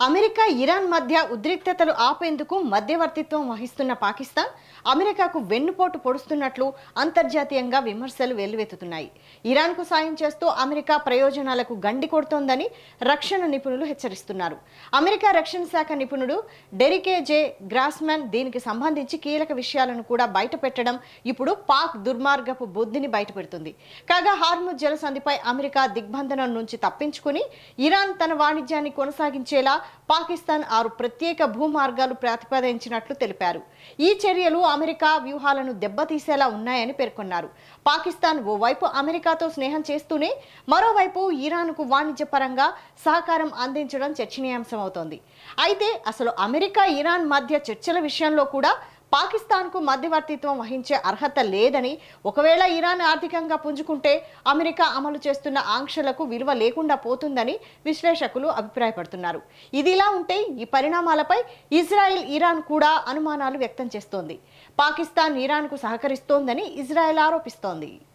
America Iran మధ్య ఉద్రిక్తతలు ఆపేందుకు మధ్యవర్తిత్వం వహిస్తున్న పాకిస్తాన్ అమెరికాకు వెన్నుపోటు పొడుస్తున్నట్లు అంతర్జాతీయంగా విమర్శలు వెల్లువెత్తుతున్నాయి. ఇరాన్కు సాయం చేస్తూ అమెరికా ప్రయోజనాలకు గండి కొడుతోందని రక్షణ నిపుణులు హెచ్చరిస్తున్నారు. అమెరికా రక్షణ శాఖ నిపుణుడు డెరికే జే గ్రాస్మాన్ దీనికి సంబంధించి కీలక విషయాలను కూడా బయటపెట్టడం ఇప్పుడు పాక్ దుర్మార్గపు బుద్ధిని బయటపెడుతుంది. కాగా హార్ముజ్ జలసంధిపై అమెరికా దిగ్బంధనం నుంచి తప్పించుకుని ఇరాన్ తన వాణిజ్యాన్ని కొనసాగించేలా పాకిస్తాన్ 6 ప్రత్యేక భూమార్గాలు ప్రతిపాదించినట్లు తెలిపారు. ఈ చర్యలు అమెరికా వ్యూహాలను దెబ్బతీసేలా ఉన్నాయని పేర్కొన్నారు. పాకిస్తాన్ ఓవైపు అమెరికాతో స్నేహం చేస్తూనే మరోవైపు ఇరాన్కు వాణిజ్యపరంగా సహకారం అందించడం చర్చనీయాంశమవుతోంది. అయితే అసలు అమెరికా ఇరాన్ మధ్య చర్చల విషయంలో కూడా పాకిస్తాన్కు మధ్యవర్తిత్వం వహించే అర్హత లేదని, ఒకవేళ ఇరాన్ ఆర్థికంగా పుంజుకుంటే అమెరికా అమలు చేస్తున్న ఆంక్షలకు విలువ లేకుండా పోతుందని విశ్లేషకులు అభిప్రాయపడుతున్నారు. ఇదిలా ఉంటే ఈ పరిణామాలపై ఇజ్రాయెల్, ఇరాన్ కూడా అనుమానాలు వ్యక్తం చేస్తోంది. పాకిస్తాన్ ఇరాన్కు సహకరిస్తోందని ఇజ్రాయెల్ ఆరోపిస్తోంది.